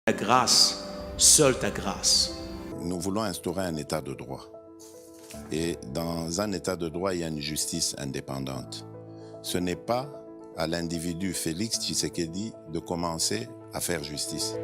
Ta grâce, seule ta grâce. Nous voulons instaurer un état de droit. Et dans un état de droit, il y a une justice indépendante. Ce n'est pas à l'individu Félix Tshisekedi de commencer à faire justice.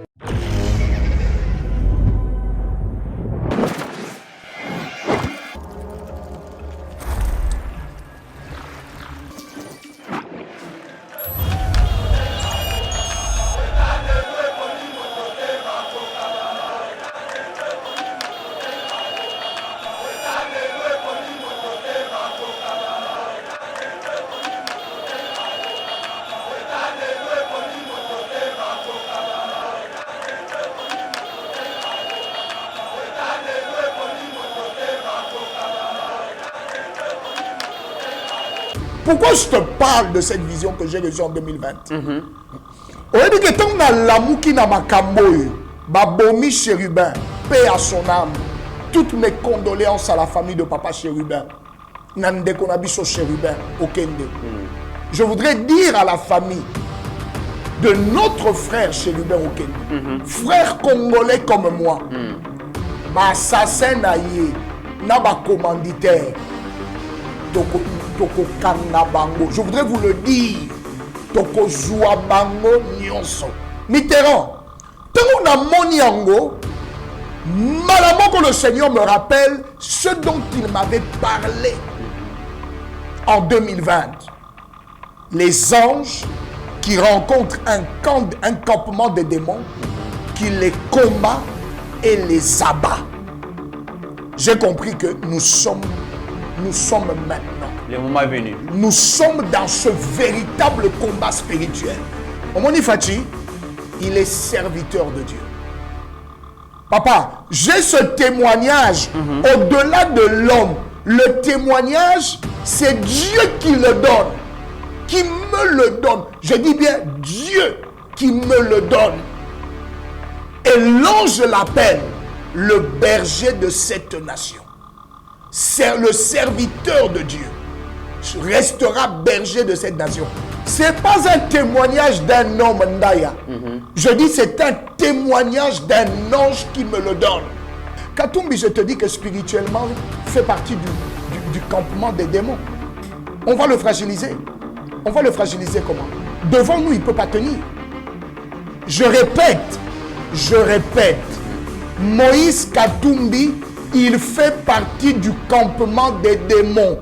Pourquoi je te parle de cette vision que j'ai reçue en 2020? On dit que tant que l'amour qui n'a pas camboy, Babomi Chérubin, paix à son âme. Toutes mes condoléances à la famille de Papa Chérubin. Nande Konabiso Chérubin, au Kende. Je voudrais dire à la famille de notre frère Chérubin au Kende, frère congolais comme moi, ma assassin naïe, n'a pas commanditaire. Je voudrais vous le dire. Toko Zoua Bango Nyonso. Mitterrand. Tant qu'on a mon yango, malamment que le Seigneur me rappelle ce dont il m'avait parlé en 2020. Les anges qui rencontrent un campement de démons, qui les combat et les abat. J'ai compris que nous sommes maintenant. Le moment est venu. Nous sommes dans ce véritable combat spirituel. Omoni Fati, il est serviteur de Dieu. Papa, j'ai ce témoignage au-delà de l'homme. Le témoignage, c'est Dieu qui le donne, qui me le donne. Je dis bien Dieu qui me le donne. Et l'ange l'appelle le berger de cette nation. C'est le serviteur de Dieu. Restera berger de cette nation. Ce n'est pas un témoignage d'un homme, Ndaya. Je dis c'est un témoignage d'un ange qui me le donne. Katumbi, je te dis que spirituellement, fait partie du campement des démons. On va le fragiliser. On va le fragiliser comment? Devant nous, il ne peut pas tenir. Je répète. Moïse Katumbi, il fait partie du campement des démons.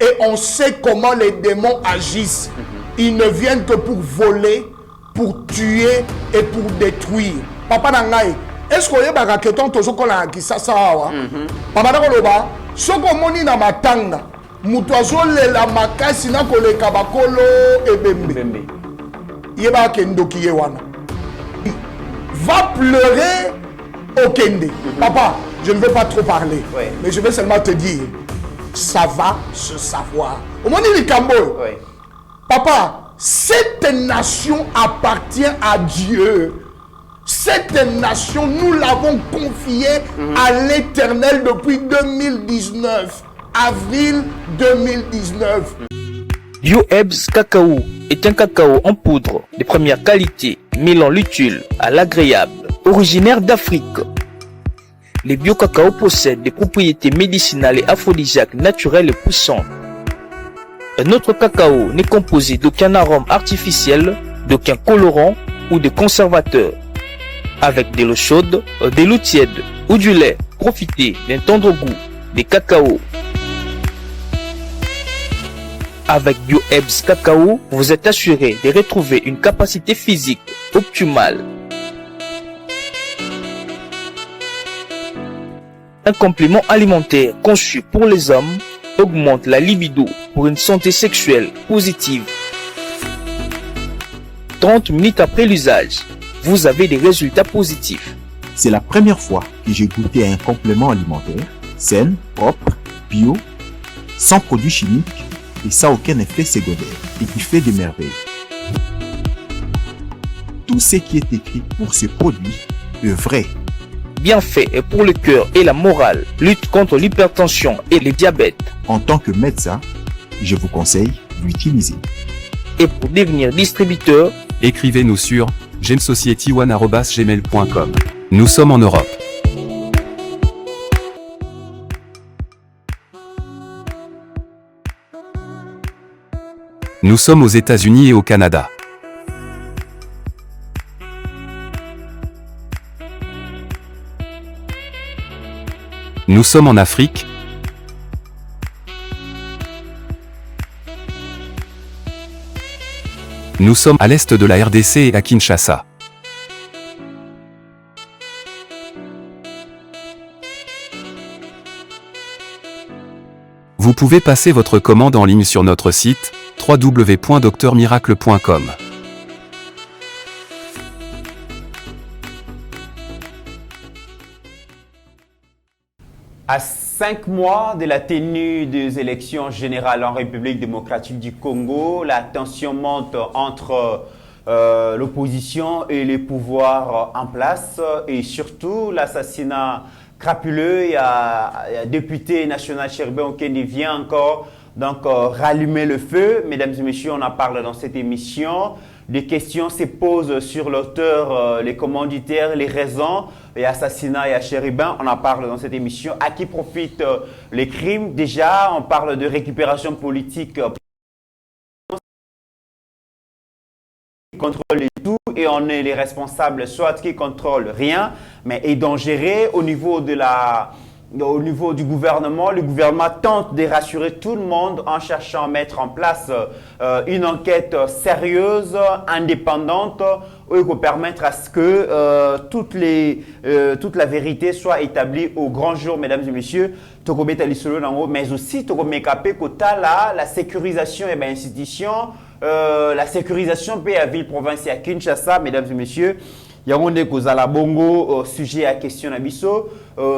Et on sait comment les démons agissent. Ils ne viennent que pour voler, pour tuer et pour détruire. Papa Nangaï, est-ce qu'on y a des raquetons qui ça Papa Nangaï, ce qu'on moni na matanga, mutoazo le la makasi na kole kabakolo et bembe. Yeba kendo kiyewana. Va pleurer au Kende. Papa, je ne veux pas trop parler, mais je vais seulement te dire. Ça va se savoir. Au moment du Cambo, papa, cette nation appartient à Dieu. Cette nation, nous l'avons confiée à l'Éternel depuis 2019. Avril 2019. Bio Ebs Cacao est un cacao en poudre de première qualité, mêlant l'utile à l'agréable, originaire d'Afrique. Les bio-cacao possèdent des propriétés médicinales et aphrodisiaques naturelles et puissantes. Un autre cacao n'est composé d'aucun arôme artificiel, d'aucun colorant ou de conservateur. Avec de l'eau chaude, de l'eau tiède ou du lait, profitez d'un tendre goût des cacao. Avec BioEbs Cacao, vous êtes assuré de retrouver une capacité physique optimale. Un complément alimentaire conçu pour les hommes augmente la libido pour une santé sexuelle positive. 30 minutes après l'usage, vous avez des résultats positifs. C'est la première fois que j'ai goûté à un complément alimentaire sain, propre, bio, sans produits chimiques et sans aucun effet secondaire et qui fait des merveilles. Tout ce qui est écrit pour ce produit est vrai. Bienfait est pour le cœur et la morale, lutte contre l'hypertension et le diabète. En tant que médecin, je vous conseille d'utiliser. Et pour devenir distributeur, écrivez-nous sur gemsociety1@gmail.com. Nous sommes en Europe. Nous sommes aux États-Unis et au Canada. Nous sommes en Afrique. Nous sommes à l'est de la RDC et à Kinshasa. Vous pouvez passer votre commande en ligne sur notre site www.docteurmiracle.com. À 5 mois de la tenue des élections générales en République démocratique du Congo, la tension monte entre l'opposition et les pouvoirs en place et surtout l'assassinat crapuleux. Il y a un député national Chéribin Okende vient encore rallumer le feu. Mesdames et messieurs, on en parle dans cette émission. Des questions se posent sur l'auteur, les commanditaires, les raisons et assassinat et à Chéribin. On en parle dans cette émission. À qui profitent les crimes? Déjà, on parle de récupération politique contrôle tout et on est les responsables, soit qui contrôlent rien, mais est dangereux au niveau du gouvernement. Le gouvernement tente de rassurer tout le monde en cherchant à mettre en place une enquête sérieuse, indépendante, pour permettre à ce que toute la vérité soit établie au grand jour, mesdames et messieurs. Mais aussi, la sécurisation et l'institution, la sécurisation à ville province à Kinshasa, mesdames et messieurs. Yangonde Kozala Bongo, sujet à question Nabiso.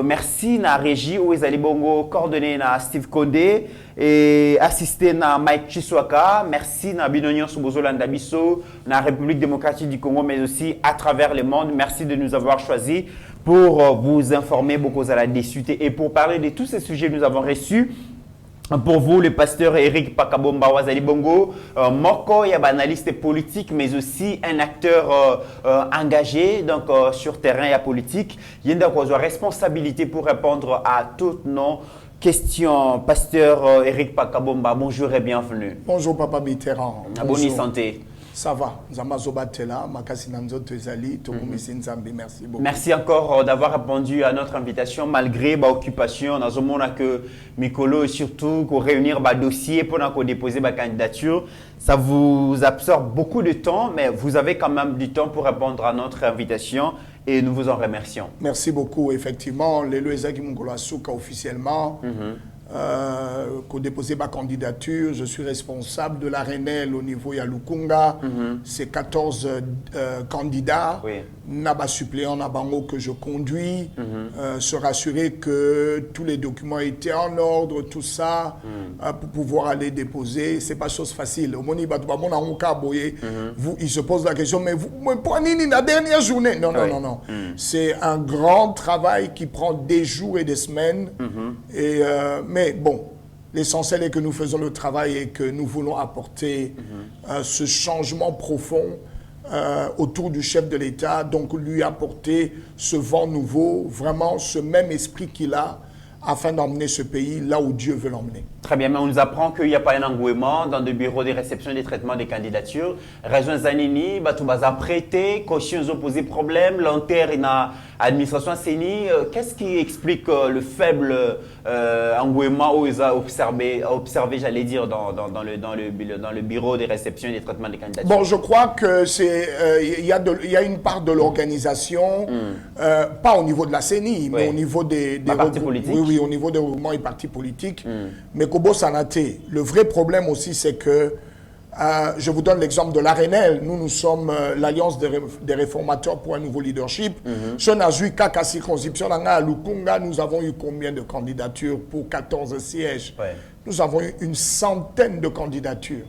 Merci na régie où ils allaient Bongo coordonné na Steve Condé et assisté na Mike Chiswaka. Merci na Binonion Subozola Ndabiso, na République démocratique du Congo, mais aussi à travers le monde. Merci de nous avoir choisis pour vous informer beaucoup à la discuter et pour parler de tous ces sujets que nous avons reçus. Pour vous, le pasteur Eric Pakabomba Wazali Bongo, Moko, il y a un analyste politique, mais aussi un acteur engagé sur terrain et politique. Il y a une responsabilité pour répondre à toutes nos questions. Pasteur Eric Pakabomba, bonjour et bienvenue. Bonjour Papa Mitterrand. Bonne santé. Ça va. Merci beaucoup. Merci encore d'avoir répondu à notre invitation malgré l'occupation. Nous avons que Mikolo et surtout pour réunir le dossier pour déposer la candidature. Ça vous absorbe beaucoup de temps, mais vous avez quand même du temps pour répondre à notre invitation et nous vous en remercions. Merci beaucoup. Effectivement, les Loïsa Kimungolo Asuka officiellement. Pour déposer ma candidature, je suis responsable de l'ARENEL au niveau Yalukunga. C'est 14 candidats. Oui. Naba suppléant Nabango que je conduis. Se rassurer que tous les documents étaient en ordre, tout ça, pour pouvoir aller déposer. C'est pas chose facile. Au Moni Batouba, il se pose la question, mais vous prenez la dernière journée. Non, non, non, non. C'est un grand travail qui prend des jours et des semaines. Et, mais bon, l'essentiel est que nous faisons le travail et que nous voulons apporter ce changement profond autour du chef de l'État, donc lui apporter ce vent nouveau, vraiment ce même esprit qu'il a, afin d'emmener ce pays là où Dieu veut l'emmener. Très bien, mais on nous apprend qu'il n'y a pas un engouement dans le bureau de réception et de traitement des candidatures. Raison Zanini, Batoubaza prêté, caution opposé problème, l'enterre in administration Séni. Qu'est-ce qui explique le faible engouement où ils ont observé j'allais dire, dans le bureau de réception et de traitement des candidatures? Bon, je crois que il y a une part de l'organisation, pas au niveau de la CENI, mais au niveau des partis politiques. Oui, au niveau des regroupements et partis politiques. Mais Kobo Sanate, le vrai problème aussi, c'est que, je vous donne l'exemple de l'ARENEL. Nous sommes l'Alliance des réformateurs pour un nouveau leadership. Ce Nazui Kaka circonscription à Lukunga, nous avons eu combien de candidatures pour 14 sièges? Nous avons eu une centaine de candidatures.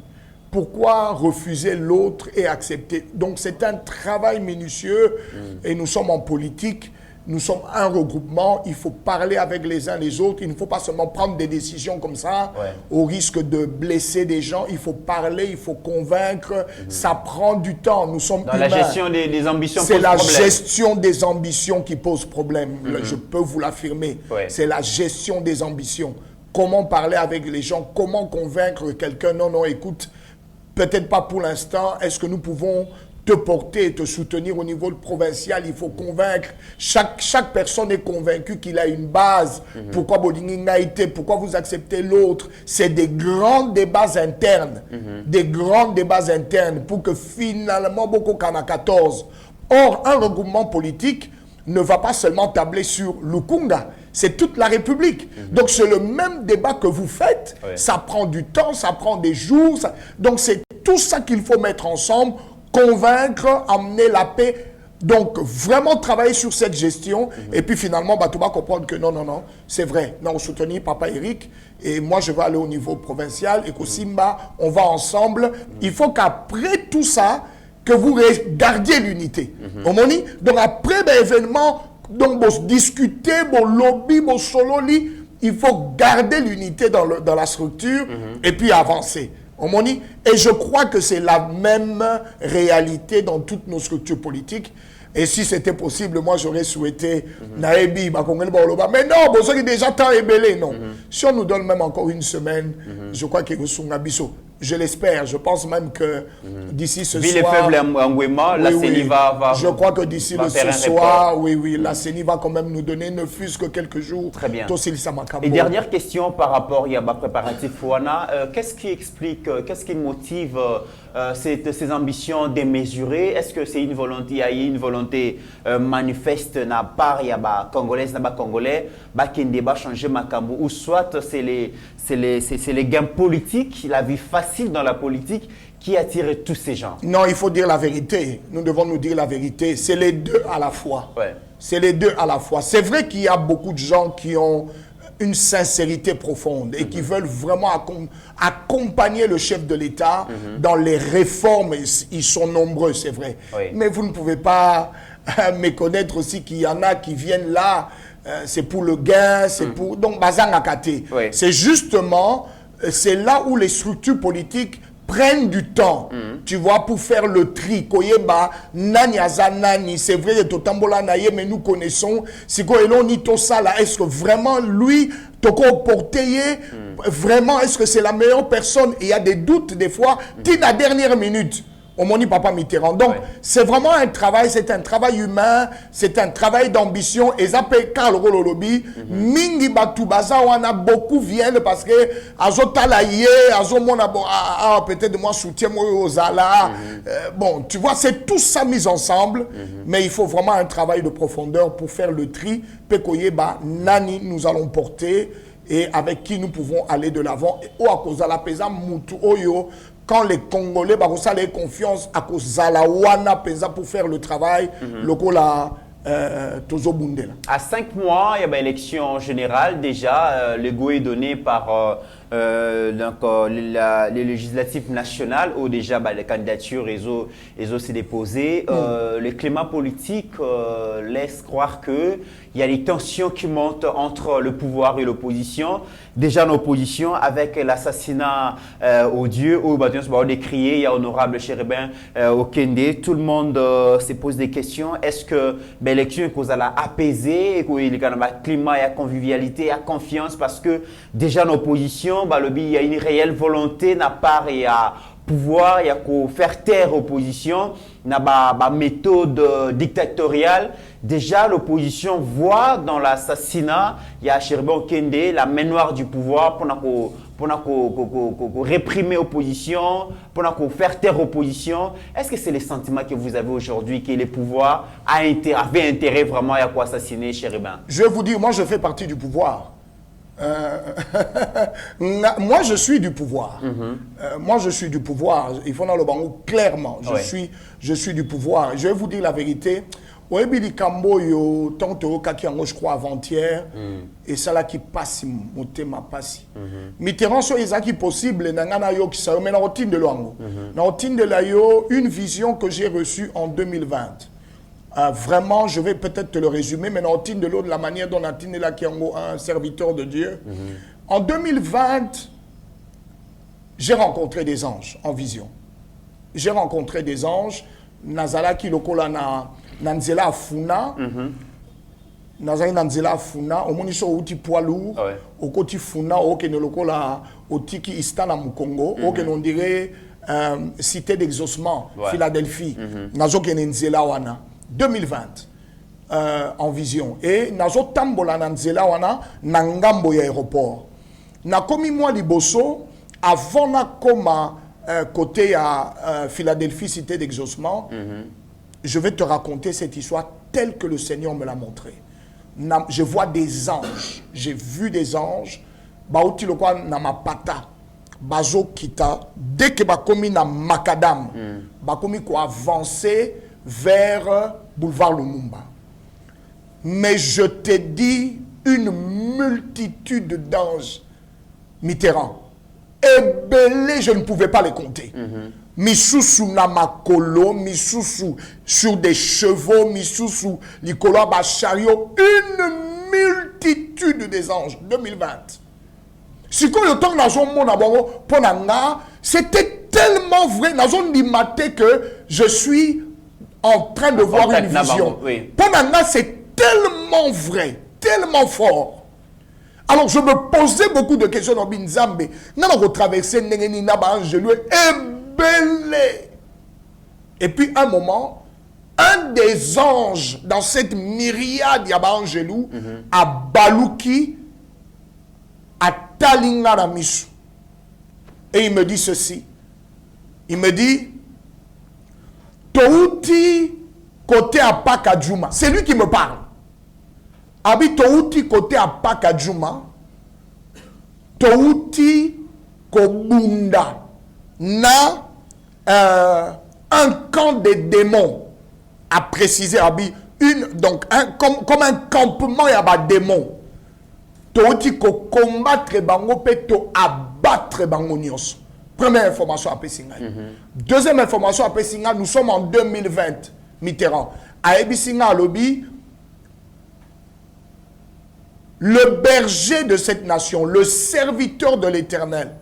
Pourquoi refuser l'autre et accepter? Donc c'est un travail minutieux et nous sommes en politique. nous sommes un regroupement, il faut parler avec les uns les autres, il ne faut pas seulement prendre des décisions comme ça, au risque de blesser des gens, il faut parler, il faut convaincre, ça prend du temps, nous sommes Dans humains. la gestion des ambitions C'est pose la problème. gestion des ambitions qui pose problème, je peux vous l'affirmer. C'est la gestion des ambitions. Comment parler avec les gens, comment convaincre quelqu'un, non, non, écoute, peut-être pas pour l'instant, est-ce que nous pouvons te porter et te soutenir au niveau provincial, il faut convaincre. Chaque personne est convaincue qu'il a une base. Pourquoi Bodingi a été, pourquoi vous acceptez l'autre. C'est des grands débats internes. Des grands débats internes pour que finalement, beaucoup qu'on a 14. Or, un regroupement politique ne va pas seulement tabler sur Lukunga, c'est toute la République. Donc c'est le même débat que vous faites, ça prend du temps, ça prend des jours. Donc c'est tout ça qu'il faut mettre ensemble, convaincre, amener la paix. Donc vraiment travailler sur cette gestion et puis finalement tu vas comprendre que non, c'est vrai. Non, soutenir Papa Eric et moi je vais aller au niveau provincial et qu'au Simba, on va ensemble. Il faut qu'après tout ça, que vous gardiez l'unité. Donc après l'événement, donc discuter, lobby, solo, il faut garder l'unité dans la structure et puis avancer. Et je crois que c'est la même réalité dans toutes nos structures politiques. Et si c'était possible, moi j'aurais souhaité Naebi, mais non, bon, c'est déjà temps ébélé, non. Si on nous donne même encore une semaine, je crois qu'il y a Bisso. Je l'espère. Je pense même que d'ici ce soir... la CENI va... Je crois que d'ici ce soir, la CENI va quand même nous donner ne fût-ce que quelques jours. Très bien. Et dernière question par rapport à Yaba Préparatif Fouana. Qu'est-ce qui explique, qu'est-ce qui motive ces ambitions démesurées? Est-ce que c'est une volonté, il y a une volonté manifeste n'a part Yaba Congolaise, n'a pas Congolais, qui ne changer Makambu, ou soit c'est les gains politiques, la vie facile dans la politique qui attire tous ces gens? Non, il faut dire la vérité. Nous devons nous dire la vérité. C'est les deux à la fois. C'est les deux à la fois. C'est vrai qu'il y a beaucoup de gens qui ont une sincérité profonde et qui veulent vraiment accompagner le chef de l'État dans les réformes. Ils sont nombreux, c'est vrai. Mais vous ne pouvez pas méconnaître aussi qu'il y en a qui viennent là, c'est pour le gain, c'est pour... Donc, Bazang Akate. C'est justement, c'est là où les structures politiques prennent du temps, tu vois, pour faire le tri. Koyeba, nani azanani, c'est vrai, de Totambola naye, mais nous connaissons, si Koyelon ni Tosala, est-ce que vraiment lui, Toko Porteye, vraiment, est-ce que c'est la meilleure personne? Et il y a des doutes des fois, la dernière minute. Au Moni Papa Mitterrand. Donc, c'est vraiment un travail, c'est un travail humain, c'est un travail d'ambition. Et ça peut Karl Rololobi, Mingi Batubaza, on a beaucoup viennent parce que Azotalaye, Azomona, peut-être moi soutien moi aux Ala. Bon, tu vois, c'est tout ça mis ensemble, mais il faut vraiment un travail de profondeur pour faire le tri. Pekoyeba, Nani, nous allons porter et avec qui nous pouvons aller de l'avant. Et à cause de la pesa Moutou Oyo, quand les Congolais ont confiance à cause de la Wana Pesa pour faire le travail, à 5 mois, il y a une élection générale déjà. Le go est donné par les législatives nationales où déjà les candidatures ont s'est déposées. Le climat politique laisse croire qu'il y a des tensions qui montent entre le pouvoir et l'opposition. Déjà l'opposition avec l'assassinat odieux où décrié, il y a honorable Chérubin Okende. Tout le monde se pose des questions. Est-ce que l'élection est apaisée et qu'il y a un climat, il y a convivialité, il y a confiance parce que déjà l'opposition, il y a une réelle volonté n'a pas il y a pouvoir, il y a qu'à faire taire l'opposition, il y a une méthode dictatoriale. Déjà, l'opposition voit dans l'assassinat, il y a Chérubin Okende, la main noire du pouvoir pour réprimer l'opposition, pour faire taire l'opposition. Est-ce que c'est les sentiments que vous avez aujourd'hui, que les pouvoirs avaient intérêt vraiment à assassiner Chérubin? Je vais vous dire, moi je fais partie du pouvoir. Moi je suis du pouvoir. Moi je suis du pouvoir. Il faut dans le bango clairement. Je suis du pouvoir. Je vais vous dire la vérité. Je crois avant-hier et ça là qui passe motema passe. Mitterrand so ezaki possible nangana yo ki sa mais na routine de l'ango. Na routine de la yo une vision que j'ai reçue en 2020. Vraiment, je vais peut-être te le résumer, mais on de l'eau de la manière dont on a là qui est un serviteur de Dieu. En 2020, j'ai rencontré des anges en vision. J'ai rencontré des anges. Nazala ki lokola na nzela afuna. Nazali na nzela afuna. Omoni so uti poids lourd. Okoti funa oke ne lokola otiki istana mukongo. Oke on dirait cité d'exaucement Philadelphie. Nazoke ne nzela wana 2020 en vision. Et nazo tambola na nzela wana na ngambo ya aéroport. Na komi moi liboso avant na koma côté à Philadelphie, cité d'exaucement, je vais te raconter cette histoire telle que le Seigneur me l'a montrée. Je vois des anges. J'ai vu des anges. Baouti le quoi na ma pata. Bazo kita. Dès que bakomi na Macadam, bakomi ko avancer vers boulevard Lumumba. Mais je te dis une multitude d'anges. Mitterrand. Ebele, je ne pouvais pas les compter. Misusu namakolo, misusu sur des chevaux, misusu likolo ba chariot, une multitude des anges. 2020. Si quand le temps c'était tellement vrai, que je suis en train de voir une vision. Pendant c'est tellement vrai, tellement fort. Alors je me posais beaucoup de questions dans Binzambe. Nous avons retraversé Nengenina Angelou et Et puis un moment, un des anges dans cette myriade Yaba Angelou a Balouki à Talinga Ramisu. Et il me dit ceci. Il me dit Touti côté à Pakadjouma. C'est lui qui me parle. Abi touti côté à Pakadjouma. Touti Kobunda. Na un camp des démons. A précisé Abi. Donc comme un campement il y a des démons. Touti ko combattre bango peto abattre bango nyos. Première information à Pessinga. Deuxième information à Pessinga, nous sommes en 2020. Mitterrand. À Ebisinga Lobby, le berger de cette nation, le serviteur de l'Éternel,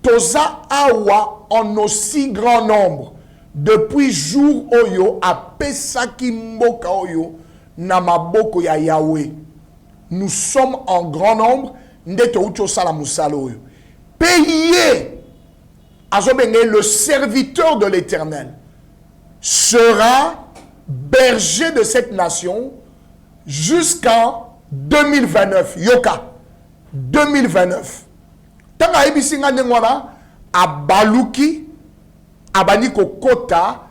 Toza Awa en aussi grand nombre, depuis jour Oyo, à Pesaki Mboka Oyo, Namaboko ya Yahweh. Nous sommes en grand nombre, Ndeto Ucho Salamusalo Oyo. Payé, Azobenge, le serviteur de l'Éternel, sera berger de cette nation jusqu'en 2029. Yoka. 2029. Tant à Ebisinga Nengwana, à Balouki, à Baniko Kota,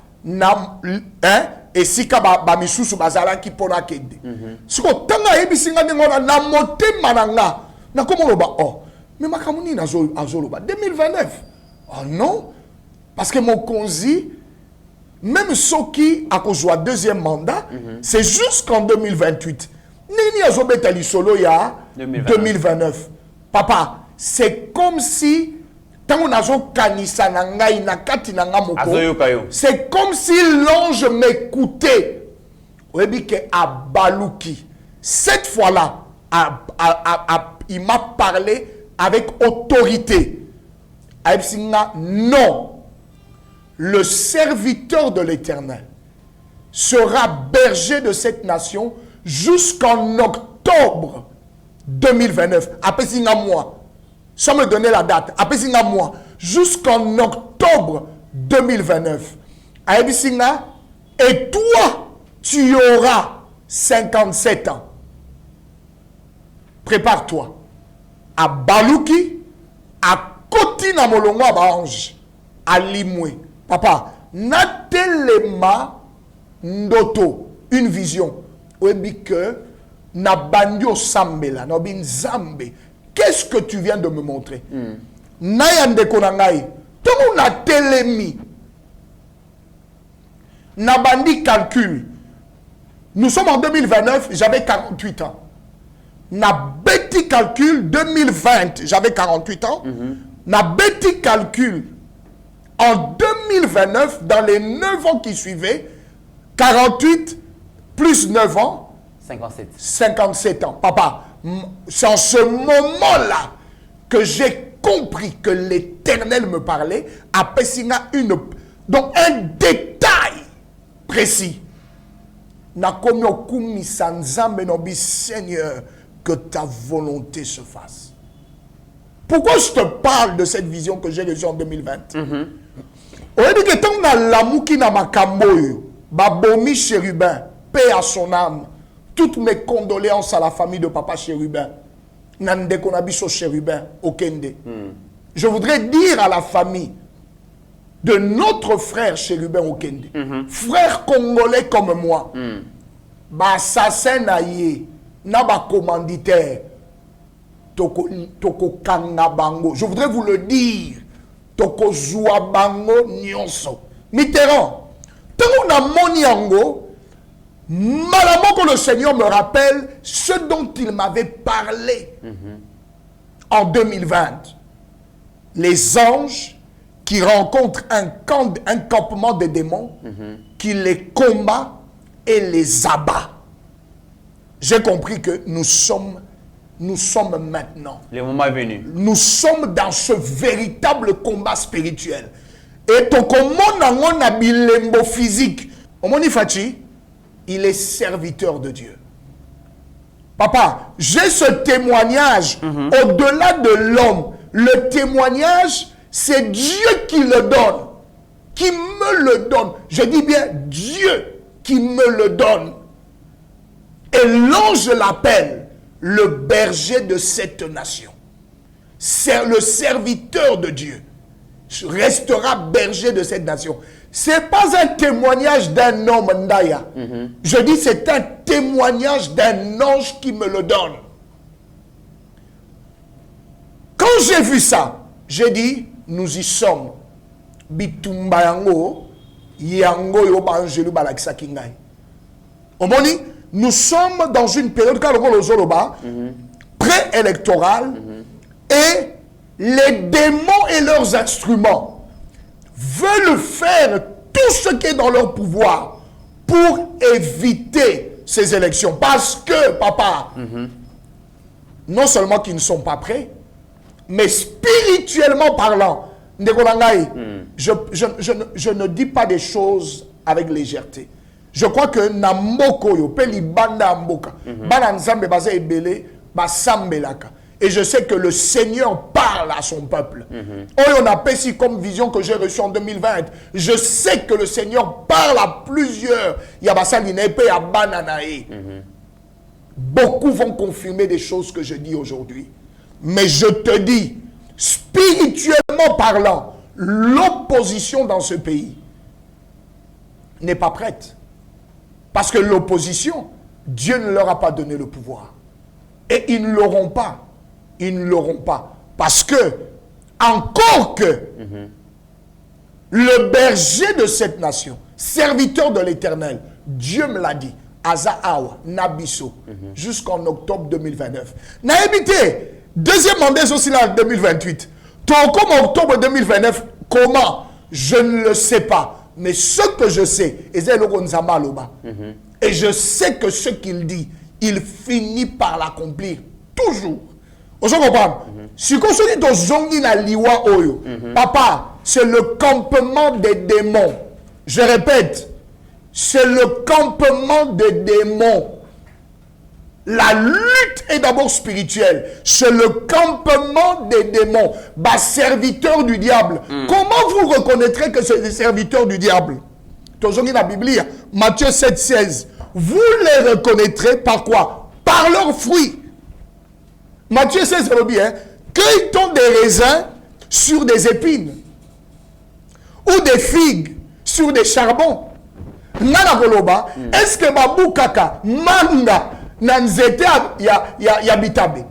et Sika Bamisusu Bazala qui pona kende. Si ko tant à Ebisinga Nengwana, na moté mananga, na komo ba oh. Mais makamuni na azoloba 2029. Oh non, parce que mon konzi, même ceux qui a joué deuxième mandat, c'est jusqu'en 2028. Nini azobetali solo ya 2029. Papa, c'est comme si tant nazo kanisa na ngai na kati na ngamoko. C'est comme si l'ange m'écoutait. Oyebi ke abaluki. Cette fois-là, il m'a parlé avec autorité. Non. Le serviteur de l'Éternel sera berger de cette nation jusqu'en octobre 2029. Après un mois. Sans me donner la date. Après un mois. Jusqu'en octobre 2029. Et toi, tu auras 57 ans. Prépare-toi. À Balouki, à Kotina Molongo Ange, à Limoué. Papa, natelema ndoto, une vision. Oebi que na bandio sambela, na bin zambe. Qu'est-ce que tu viens de me montrer? Nayande konangai, tout na telemi. Na bandi calcul. Nous sommes en 2029, j'avais 48 ans. Na bêti calcul 2020, j'avais 48 ans. Na bêti calcul en 2029, dans les 9 ans qui suivaient, 48 plus 9 ans, 57. 57 ans. Papa, c'est en ce moment-là que j'ai compris que l'Éternel me parlait à Pessinga donc un détail précis. Seigneur, que ta volonté se fasse. Pourquoi je te parle de cette vision que j'ai reçue en 2020? On dit que tant que l'amour qui n'a pas camboyo, babomi chérubin, paix à son âme. Toutes mes condoléances à la famille de papa chérubin. Nande konabiso chérubin au Kende. Je voudrais dire à la famille de notre frère chérubin au Kende, frère congolais comme moi, ba assassin naïe, na ba commanditaire, toko kanga bango. Je voudrais vous le dire, toko zoua bango nyonso. Mitterrand, tant na moni yango, malamment que le Seigneur me rappelle ce dont il m'avait parlé en 2020. Les anges qui rencontrent un campement de démons, qui les combat et les abat. J'ai compris que nous sommes maintenant. Le moment est venu. Nous sommes dans ce véritable combat spirituel. Et ton commandant a bilembo physique. Omoni Fachi, il est serviteur de Dieu. Papa, j'ai ce témoignage au-delà de l'homme. Le témoignage, c'est Dieu qui le donne, qui me le donne. Je dis bien Dieu qui me le donne. Et l'ange l'appelle le berger de cette nation. C'est le serviteur de Dieu. Restera berger de cette nation. Ce n'est pas un témoignage d'un homme, Ndaya. Je dis c'est un témoignage d'un ange qui me le donne. Quand j'ai vu ça, j'ai dit, nous y sommes. Bitumba yango, yango yo banjelu balakisa kingai. Omoni, nous sommes dans une période préélectorale et les démons et leurs instruments veulent faire tout ce qui est dans leur pouvoir pour éviter ces élections. Parce que, papa, non seulement qu'ils ne sont pas prêts, mais spirituellement parlant, je ne dis pas des choses avec légèreté. Je crois que Namoko yo peli banda mboka, bana nzambe baza ebele ba sambelaka. Et je sais que le Seigneur parle à son peuple. On a ici comme vision que j'ai reçue en 2020. Je sais que le Seigneur parle à plusieurs. Beaucoup vont confirmer des choses que je dis aujourd'hui. Mais je te dis, spirituellement parlant, l'opposition dans ce pays n'est pas prête. Parce que l'opposition, Dieu ne leur a pas donné le pouvoir. Et ils ne l'auront pas. Ils ne l'auront pas. Parce que, encore que, le berger de cette nation, serviteur de l'Éternel, Dieu me l'a dit, Azaawa, Nabiso, jusqu'en octobre 2029. N'a évité, deuxième mandat aussi là en 2028. Comme octobre 2029, comment? Je ne le sais pas. Mais ce que je sais, et je sais que ce qu'il dit, il finit par l'accomplir. Toujours. Vous comprenez? Si on se dit dans Zongi na liwa oyo, papa, c'est le campement des démons. Je répète, c'est le campement des démons. La lutte est d'abord spirituelle. C'est le campement des démons. Bas serviteurs du diable. Comment vous reconnaîtrez que c'est des serviteurs du diable? Toujours dans la Bible, Matthieu 7,16. Vous les reconnaîtrez par quoi? Par leurs fruits. Matthieu 16, c'est le bien. Cueille-t-on des raisins sur des épines? Ou des figues sur des charbons? Nana Goloba, est-ce que Babou Kaka, Manga, Nanzete ya bitabe?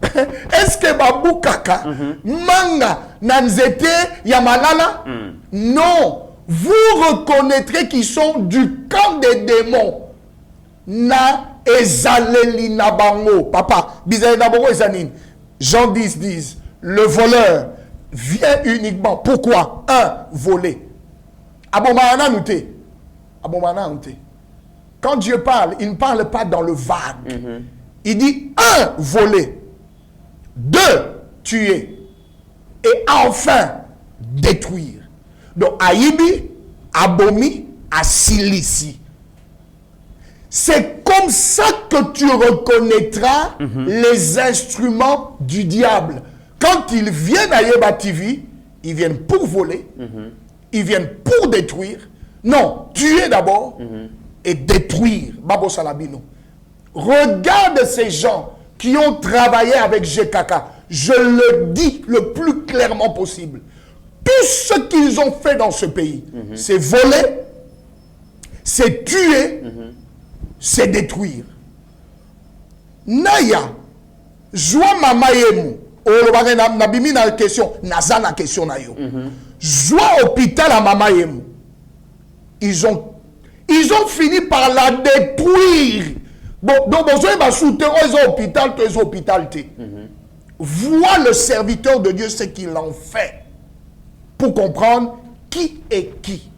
Est-ce que Babou Kaka, Manga, Nanzete ya malala? Non. Vous reconnaîtrez qu'ils sont du camp des démons. Na ezaleli na bango. Papa, bizarre d'abord ezanin. Jean 10 disent, le voleur vient uniquement. Pourquoi? Un, voler. Aboma ananoute. Quand Dieu parle, il ne parle pas dans le vague. Il dit 1, voler, 2, tuer, et enfin, détruire. Donc, Aïbi, Abomi, Asilisi. C'est comme ça que tu reconnaîtras les instruments du diable. Quand ils viennent à Yeba TV, ils viennent pour voler, ils viennent pour détruire. Non, tuer d'abord et détruire. Babo Salabino. Regarde ces gens qui ont travaillé avec GKK. Je le dis le plus clairement possible. Tout ce qu'ils ont fait dans ce pays, c'est voler, c'est tuer, c'est détruire. Naya, joie mama yemu. Nabimi na question, naza na question na yo. Joie hôpital à mama yemu. Ils ont fini par la détruire. Bon, donc, ils ont hôpital, ils ont hôpital. Vois le serviteur de Dieu ce qu'il en fait pour comprendre qui est qui.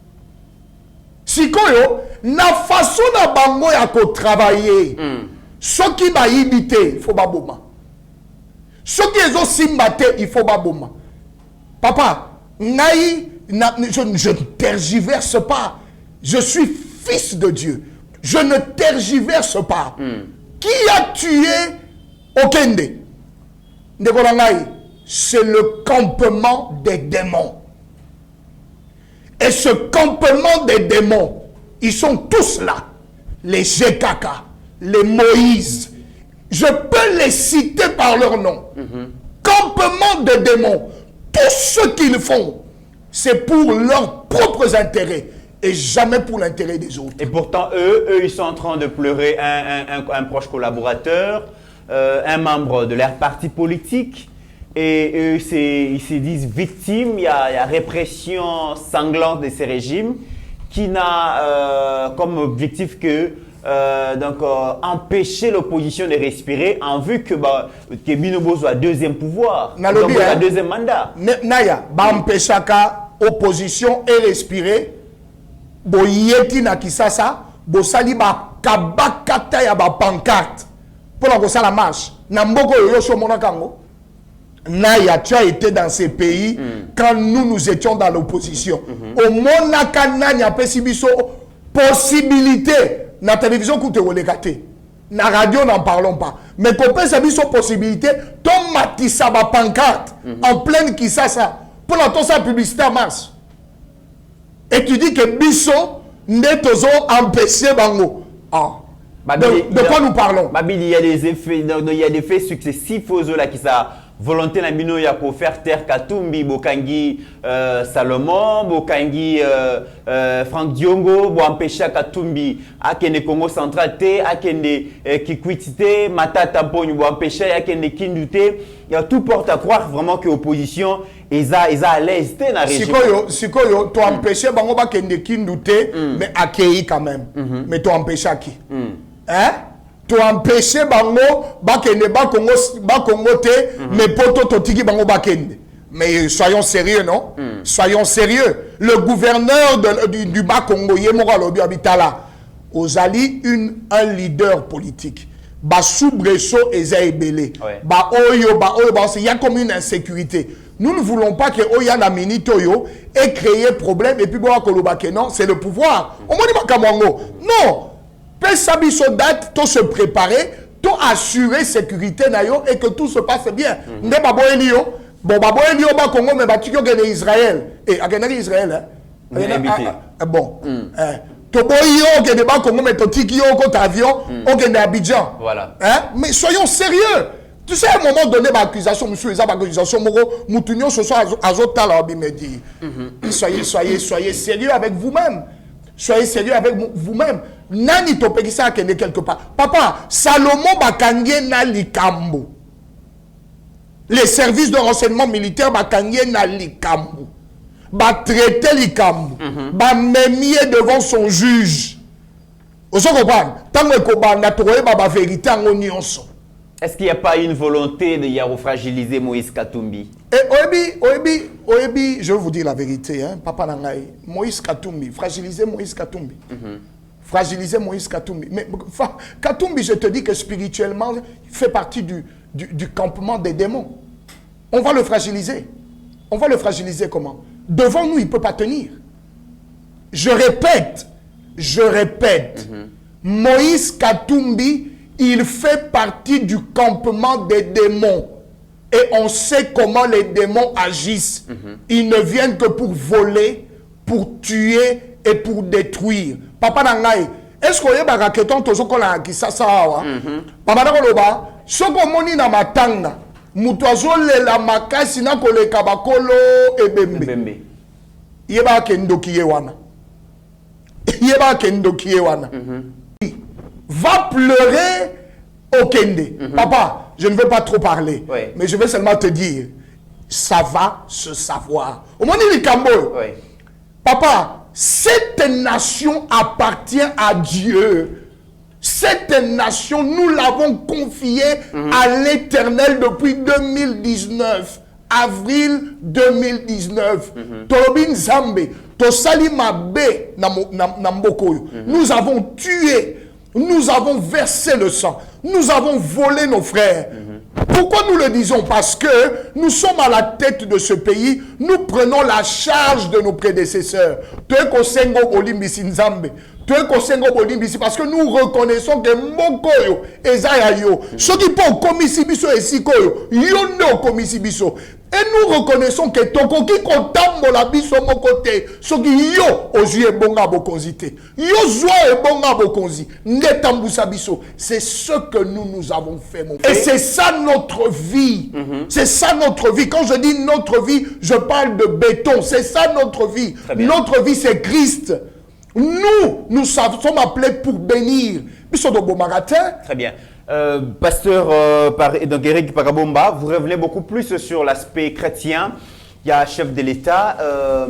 Sikoyo, na façon na bango ya ko travailler. Ce qui va imiter, il faut pas boma. Ce qui ont simbaté, il faut pas boma. Papa, je ne tergiverse pas. Je suis fils de Dieu. Je ne tergiverse pas. Qui a tué Okende? C'est le campement des démons. Et ce campement des démons, ils sont tous là. Les GKK, les Moïse. Je peux les citer par leur nom. Campement des démons. Tout ce qu'ils font, c'est pour leurs propres intérêts. Et jamais pour l'intérêt des autres. Et pourtant, eux, ils sont en train de pleurer un proche collaborateur, un membre de leur parti politique. Et eux, ils se disent victimes. Il y a répression sanglante de ces régimes qui n'a comme objectif que empêcher l'opposition de respirer en vue que Binobo soit deuxième pouvoir, donc un deuxième mandat. Naya, empêcher l'opposition et respirer. Boyeti na kisasa, bosali ba kabakata ya ba pancarte pour la kosala marche. Na mboko yoso mona kango. Naya, tu as été dans ces pays quand nous étions dans l'opposition. Au monaka nanya pesibiso possibilité na télévision koute olekate. Na radio n'en parlons pas. Mais qu'on peut savoir son possibilité, ton matissa ba pancarte en pleine kisasa pour la tosa publicité en marche. Et tu dis que Bisso n'est pas empêché bango. De quoi nous parlons? Babil, il y a des effets, il y a des faits successifs aux là qui sa volonté na bino ya ko faire terre Katumbi, Bokangi Salomon, Bokangi Franck Diongo, bo empêcher Katumbi akende Congo central te, akende Kikwiti Matata Ponyo bo empêcher akende Kindute. Il y a tout porte à croire vraiment que l'opposition ils a à l'aise dans la région. Sikoyo, tu empêches bango ba kende Kindute, mais accueilli quand même. Mais tu empêches qui? Hein? Tu empêches bango ba kende ba Congo te, mais poto totiki bango ba kende. Mais soyons sérieux, non? Soyons sérieux. Le gouverneur du Bas-Congo, Yemora Lobi Abitala, Ozali, un leader politique. Ba soubresso ezaebele. Ba oyo, il y a comme une insécurité. Nous ne voulons pas que Oya na minute oyo ait créé problème et puis bon non, c'est le pouvoir. On m'a dit non. Pesabiso date, tout se préparer, tout assurer sécurité nayo et que tout se passe bien. Nde babo elio, bon babo elio ba Congo mais ba tikyo gene Israël. Et agena Israël hein. Bon. Toboyo gene ba Congo mais to tikyo ko avion, on gene Abidjan. Voilà. Hein? Mais soyons sérieux. Tu sais, à un moment donné, l'accusation, monsieur, les accusations, Moutounion, ce soir, Azotala, me dit, soyez sérieux avec vous-même. Soyez sérieux avec vous-même. Nani topekisa kende quelque part. Papa, Salomon bakangye na likambo. Les services de renseignement militaire bakangye na likambo. Ba traiter likambo. Ba memie devant son juge. Vous comprenez? Tant que ba na troye ba vérité en nyonso. Est-ce qu'il n'y a pas une volonté de Yaro fragiliser Moïse Katumbi? Et Oebi, je vais vous dire la vérité, hein, Papa Nangaï, Moïse Katumbi, fragiliser Moïse Katumbi. Fragiliser Moïse Katumbi. Mais Katumbi, je te dis que spirituellement, il fait partie du campement des démons. On va le fragiliser. On va le fragiliser comment? Devant nous, il ne peut pas tenir. Je répète, Moïse Katumbi, il fait partie du campement des démons. Et on sait comment les démons agissent. Ils ne viennent que pour voler, pour tuer et pour détruire. Papa Nangaï, est-ce que vous avez un raqueton qui ça Papa Nangaï, ce qu'on moni na matanga, mutoazo le la makasi na kole kabakolo et bembe. Yeba kendo kiyewana. Yeba kendo kiyewana. Va pleurer au Kende. Papa, je ne veux pas trop parler, mais je vais seulement te dire, ça va se savoir. Au moment où il est Papa, cette nation appartient à Dieu. Cette nation, nous l'avons confiée à l'Éternel depuis 2019. Avril 2019. Torobin Zambe, Tosali Mabe Nambokoyo. Nous avons tué. Nous avons versé le sang. Nous avons volé nos frères. Pourquoi nous le disons? Parce que nous sommes à la tête de ce pays. Nous prenons la charge de nos prédécesseurs. Parce que nous reconnaissons que Mokoyo, Ezayayo, ceux qui peuvent commissibiso et sikoyo, yondo commissibiso. Et nous reconnaissons que Toko qui contambo la biso mon côté, ce qui yo ozu bonga bokonzite, yo zoa bonga bokonzi, netambusa biso. C'est ce que nous avons fait, mon frère. Et c'est ça notre vie. C'est ça notre vie. Quand je dis notre vie, je parle de béton. C'est ça notre vie. Notre vie, c'est Christ. Nous sommes appelés pour bénir. Très bien. Pasteur donc Eric Pagabomba, vous revenez beaucoup plus sur l'aspect chrétien. Il y a un chef de l'État,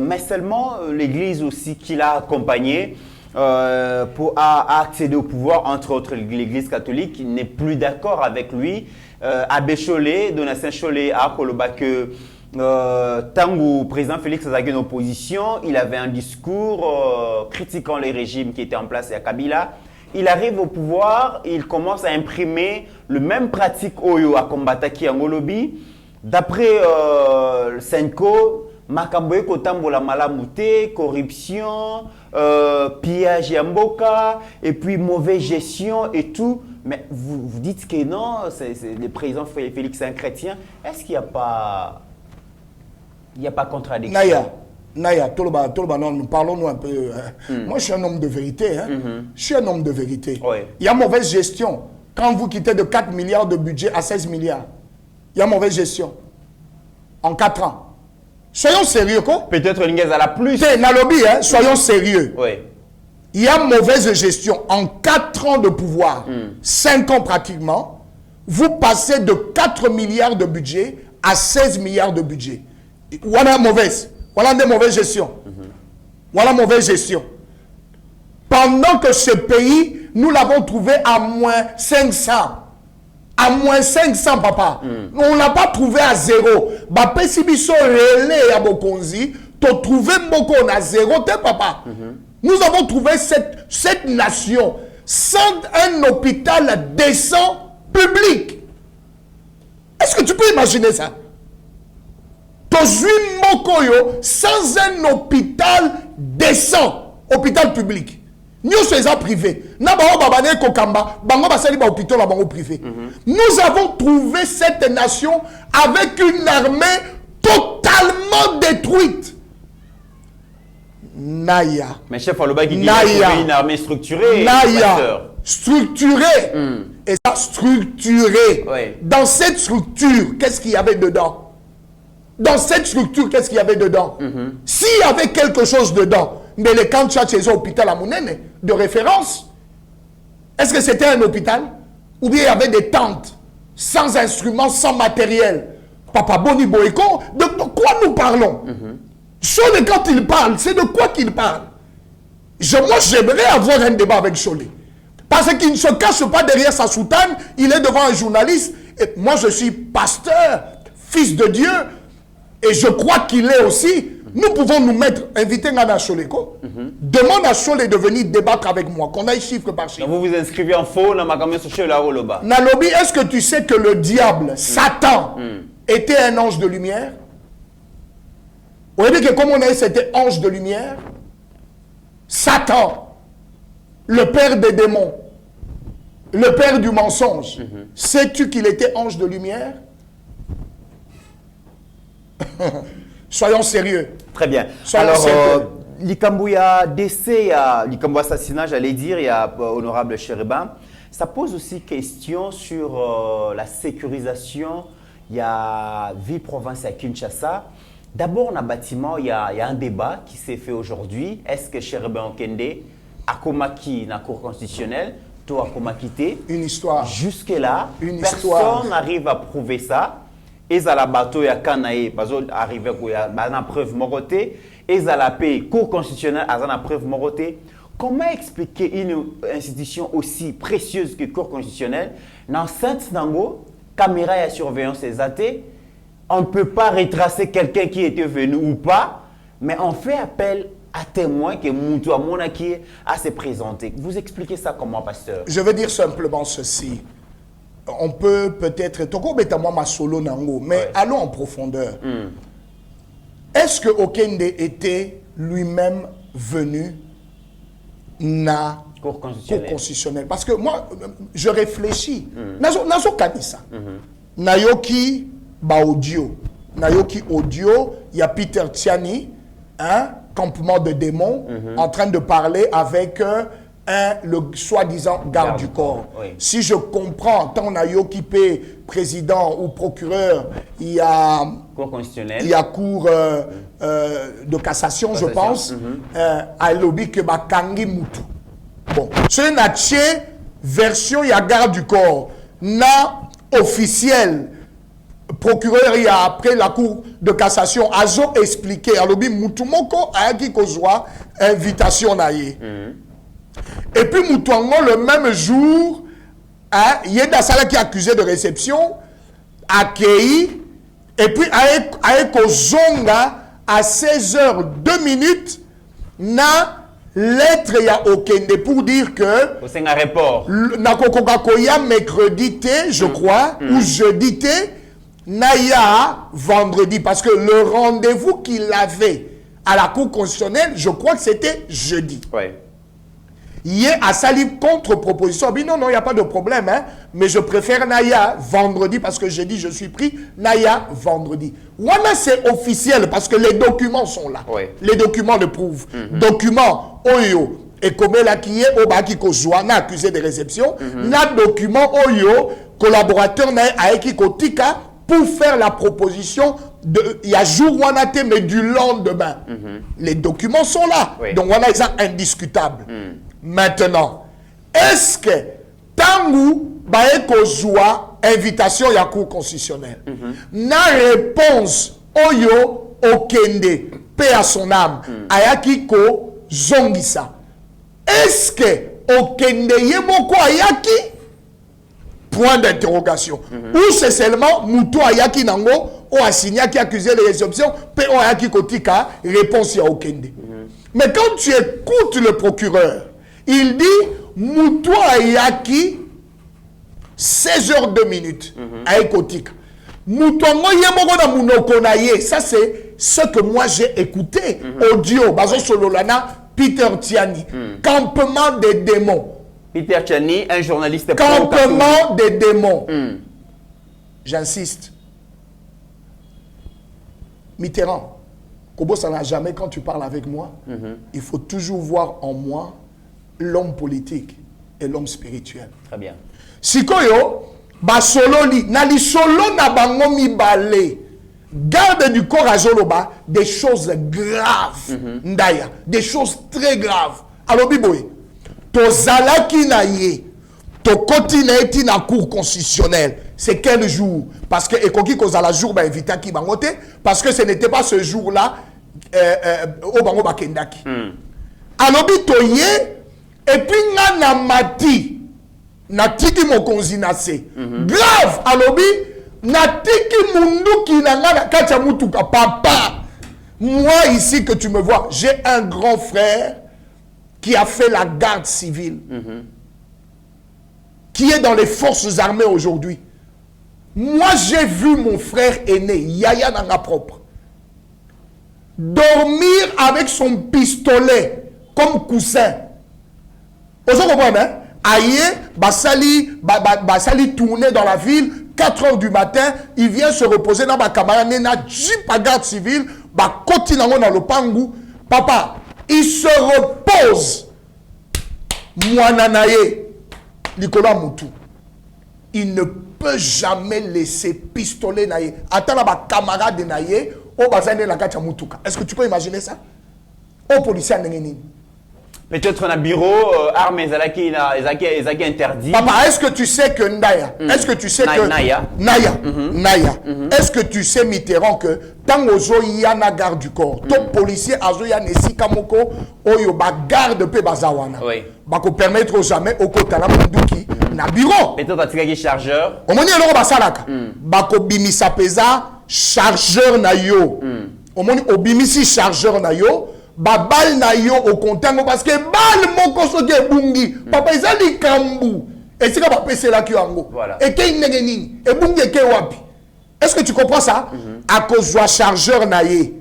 mais seulement l'Église aussi qui l'a accompagné pour accéder au pouvoir, entre autres l'Église catholique, n'est plus d'accord avec lui. Abbé Chollet, Donatien Chollet a Koloba que tant que le président Félix Tshisekedi en opposition, il avait un discours critiquant les régimes qui étaient en place à Kabila. Il arrive au pouvoir, il commence à imprimer le même pratique Oyo à Kombataki en Golobi. D'après Senko, Makamboye Kotambola Malamute, corruption, pillage Yamboka, et puis mauvaise gestion et tout. Mais vous dites que non, le président Félix est un chrétien. Est-ce qu'il n'y a pas... Il n'y a pas contradiction? Naya, non, parlons-nous un peu. Moi, je suis un homme de vérité. Je suis un homme de vérité. Il y a mauvaise gestion. Quand vous quittez de 4 milliards de budget à 16 milliards, il y a mauvaise gestion. En 4 ans. Soyons sérieux, quoi. Peut-être une à la plus. Soyons sérieux. Il y a mauvaise gestion. En 4 ans de pouvoir, 5 ans pratiquement, vous passez de 4 milliards de budget à 16 milliards de budget. Voilà mauvaise. Voilà des mauvaises gestions. Voilà mauvaise gestion. Pendant que ce pays, nous l'avons trouvé à moins 500. À moins 500, papa. On ne l'a pas trouvé à zéro. Si biso relais à Bokonzi, tu as trouvé Boko à zéro, papa. Nous avons trouvé cette nation sans un hôpital décent public. Est-ce que tu peux imaginer ça? Mokoyo sans un hôpital décent, hôpital public. Nous sommes privés. Nous avons trouvé cette nation avec une armée totalement détruite. Naya. Mais chef Aloba qui dit qu'il y une armée structurée. Naya. Structurée. Et ça, structurée. Dans cette structure, qu'est-ce qu'il y avait dedans? Dans cette structure, qu'est-ce qu'il y avait dedans? S'il y avait quelque chose dedans, mais les camps chez hôpital à Mounene, de référence, est-ce que c'était un hôpital? Ou bien il y avait des tentes, sans instruments, sans matériel? Papa Boni Boeko, de quoi nous parlons? Cholet, quand il parle, c'est de quoi qu'il parle? Moi, j'aimerais avoir un débat avec Cholet. Parce qu'il ne se cache pas derrière sa soutane, il est devant un journaliste Et moi, je suis pasteur, fils de Dieu, et je crois qu'il est aussi. Nous pouvons nous mettre, inviter Nana Choleko, demande à Cholé de venir débattre avec moi, qu'on aille chiffre par chiffre. Donc vous vous inscrivez en faux dans ma caméra sur la Roloba. Nalobi, est-ce que tu sais que le diable, Satan, était un ange de lumière? Vous voyez que comme on a dit, c'était ange de lumière. Satan, le père des démons, le père du mensonge. Sais-tu qu'il était ange de lumière? Soyons sérieux. Très bien. Soyons Alors, sérieux. l'Ikambouya décès, l'Ikambouya assassinat, j'allais dire, il y a honorable Chérébin. Ça pose aussi question sur la sécurisation. Il y a ville province à Kinshasa. D'abord, dans le bâtiment, il y a un débat qui s'est fait aujourd'hui. Est-ce que Chérébin Okende a comaki dans la Cour constitutionnelle, toi a comaki? Une histoire. Jusque-là, Une personne histoire. n'arrive à prouver ça. Et à la bateau, il y a Kanaï, parce qu'il arrive à la preuve moroté. Et à la paix, Cour constitutionnelle, à la preuve moroté. Comment expliquer une institution aussi précieuse que Cour constitutionnelle, dans Sainte-Nango, caméra et surveillance des athées, on ne peut pas retracer quelqu'un qui était venu ou pas, mais on fait appel à témoin que Moutoua Monaki a se présenté. Vous expliquez ça comment, pasteur? Je veux dire simplement ceci. On peut peut-être... Toko betamo ma solo nango, mais allons en profondeur. Est-ce que Okende était lui-même venu na Cour Cour constitutionnelle. constitutionnelle? Parce que moi, je réfléchis. Nazo kanisa. Nayoki ba audio. Nayoki audio, il y a Peter Tiani, hein, campement de démons, en train de parler avec le soi-disant garde du corps. Oui. Si je comprends, tant Nayoki P, président ou procureur, il y a... Cour constitutionnelle. Il y a cour de cassation, je pense, à lobby que Bakangi Moutou. Bon, c'est une version, il y a garde du corps. Na officiel, procureur, il y a après la cour de cassation, Azo expliqué, à lobby Moutou Moko, a qui kozwa, invitation naïe. Et puis Moutouango, le même jour, Yeda Sala qui est accusé de réception, accueilli. Et puis, avec Zonga, à 16h02, na lettre ya Okende pour dire que C'est un rapport. na Kokokakoya mercredi, je crois, ou jeudi, Naya vendredi. Parce que le rendez-vous qu'il avait à la Cour constitutionnelle, je crois que c'était jeudi. Ouais. Hier, à Sali contre-proposition, non, il n'y a pas de problème, hein, mais je préfère Naya vendredi parce que j'ai dit je suis pris, Naya vendredi. Wana, c'est officiel parce que les documents sont là. Oui. Les documents le prouvent. Documents, Oyo, et comme là qui est, Obaki Kozouana, accusé de réception, na document Oyo, collaborateur na Aeki Kotika, pour faire la proposition de, il y a jour Wanate, mais du lendemain. Les documents sont là. Oui. Donc voilà, c'est indiscutable. Maintenant, est-ce que Tangu Baeko Zoua, invitation à la Cour constitutionnelle, na réponse Oyo Okende, paix à son âme, Ayaki Ko Zongisa. Est-ce que Okende Yemoko Ayaki? Point d'interrogation. Ou c'est seulement Moutou Ayaki Nango, ou Assigna qui accusé de réception, paix Ayaki Kotika, réponse à Okende. Mais quand tu écoutes le procureur, il dit Moutou Ayaki 16h02 à Ekotika. Moutongo Yemoko na Mounoko Naye. Ça, c'est ce que moi j'ai écouté. Audio, Bazo Sololana, Peter Tiani. Campement des démons. Peter Tiani, un journaliste Campement des démons. J'insiste. Mitterrand, Kobo, ça n'a jamais, quand tu parles avec moi, il faut toujours voir en moi l'homme politique et l'homme spirituel. Très bien. Sikoyo, basololi, nali solo na bango mibale. Garde du corps à Zoloba, des choses graves. Ndaya, des choses très graves. Alors, Biboy, to zalaki na ye, to koti na eti na cour constitutionnelle. C'est quel jour? Parce que Ekoki Kozala jour ba invité qui bangote, parce que ce n'était pas ce jour-là au bango bakendaki. Alors, Bitoye, et puis, na mati, natiki mokonzi na se. Grave alobi natiki mundu ki nanga kacha mutuka papa. Moi ici que tu me vois, j'ai un grand frère qui a fait la garde civile. Qui est dans les forces armées aujourd'hui. Moi j'ai vu mon frère aîné Yaya nanga propre dormir avec son pistolet comme coussin. Vous comprenez, hein? Aïe, Basali tourner dans la ville, 4 heures du matin, il vient se reposer dans ma camarade, Nena, Jeep à garde civile, continue dans le pangou. Papa, il se repose. Moi, Nanaye, Nicolas Moutou, il ne peut jamais laisser pistolet Naye. Attends, ma camarade Naye, au bazane la gacha Moutouka. Est-ce que tu peux imaginer ça? Au policier Nengenine. Peut-être un bureau, armes, ils ont interdit. Papa, est-ce que tu sais que Naya, est-ce que tu sais que Naya, est-ce que tu sais Mitterrand que tant ozo yana garde du corps, ton policier azo ya nesika moko oyo ba garde pe bazawana. Oui. Ba ko permettre jamais au kotala munduki na bureau. Peut-être atikaki chargeur. Omoni eloko basalaka. Ba ko bimisa peza chargeur na yo. Omoni obimisi chargeur na yo. Babal na yo au contango parce que bal moko soki ebungi papa ezali kambu esika ba pese la kiango et ke ngenini ebungi ke wapi. Est-ce que tu comprends ça? À cause de chargeur na ye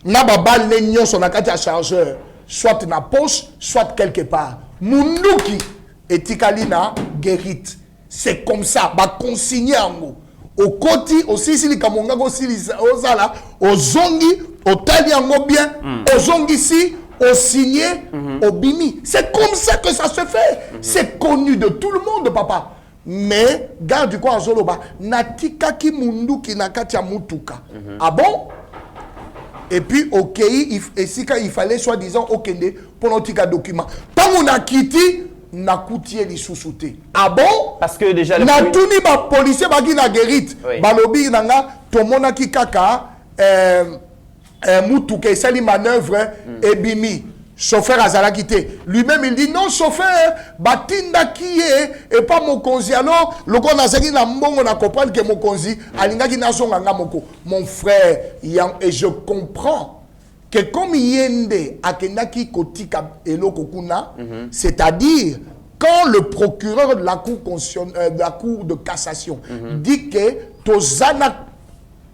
na babal le nyonso na kati ya chargeur soit na poche soit quelque part munduki etikali na guérite. C'est comme ça ba consigner ango au côté aussi si les kamonga go si aux ala aux zongi au taliango bien aux zongi ici au signé au bimi. C'est comme ça que ça se fait. C'est connu de tout le monde papa. Mais garde du quoi en zoloba natika ki mundu ki nakatia mutuka. Ah bon? Et puis ok il fallait soi-disant okende pour notre document. Tant on a quitté na koutié li sous-souté. Ah bon? Parce que déjà na tuni ba policier ba ki na guérite. Balobi nanga tomona ki kaka mutuka esali manœuvre ebimi. Chauffeur azala quitté. Lui-même il dit non chauffeur batinda qui et pas mon konzi. Alors le kon azaki na mbongo na comprendre que mon konzi alinga ki na zonga nga moko. Mon frère et je comprends que comme yende akendaki kotika eloko kuna, c'est-à-dire quand le procureur de la cour de cassation dit que tozana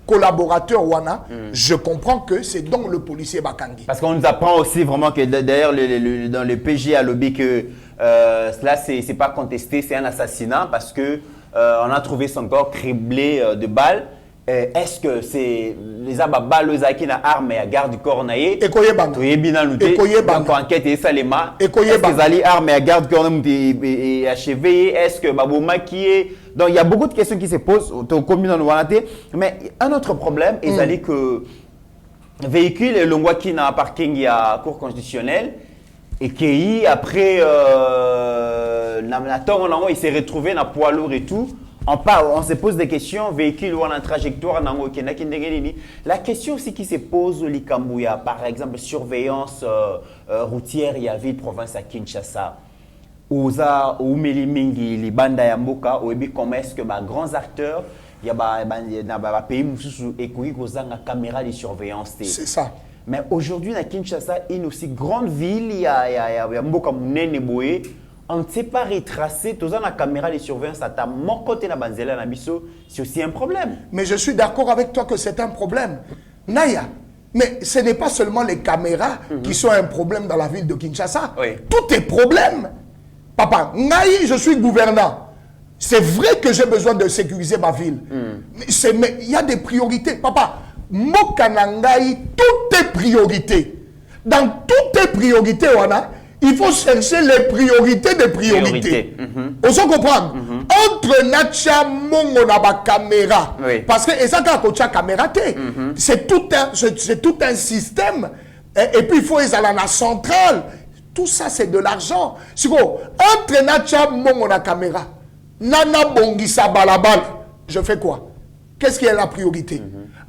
collaborateur wana, je comprends que c'est donc le policier Bakangi. Parce qu'on nous apprend aussi vraiment que d'ailleurs dans le PJ à lobby que cela c'est pas contesté, c'est un assassinat parce que on a trouvé son corps criblé de balles. Est-ce que c'est les balles qui na arme à garde du corps naé et koye bang donc enquête et salema est-ce que les armes à garde du corps et achevé est-ce que baboma qui est donc il y a beaucoup de questions qui se posent au commune dans le mais un autre problème est que véhicule et l'on qui na parking il y a cour constitutionnelle et qui après il s'est retrouvé dans poids lourd et tout. On se pose des questions, véhicule ou en trajectoire, la question aussi qui se pose au Likambouya, par exemple, surveillance routière, il y a ville province à Kinshasa, Oza, Oumeli Mingi, Libanda Yamboka, ou comment est-ce que grands acteurs, il y a pays et qui ont caméra de surveillance. C'est ça. Mais aujourd'hui, à Kinshasa, une aussi grande ville, il y a Mboka Mounene Boé. On ne sait pas retracer, tout ça la caméra de surveillance à ta mon côté na banzela na biso, c'est aussi un problème. Mais je suis d'accord avec toi que c'est un problème. Naya, mais ce n'est pas seulement les caméras qui sont un problème dans la ville de Kinshasa. Oui. Tout est problème. Papa, Naï, je suis gouvernant. C'est vrai que j'ai besoin de sécuriser ma ville. Mais il y a des priorités. Papa, Mokanangaï, tout est priorité. Dans toutes les priorités, il faut chercher les priorités des priorités. On se comprend. Entre Nacha Mongo na caméra, parce que ça quand caméra c'est tout un système. Et puis il faut aller à la centrale. Tout ça c'est de l'argent. Entre Nacha Mongo na caméra, Nana Bongisa balabal, je fais quoi? Qu'est-ce qui est la priorité?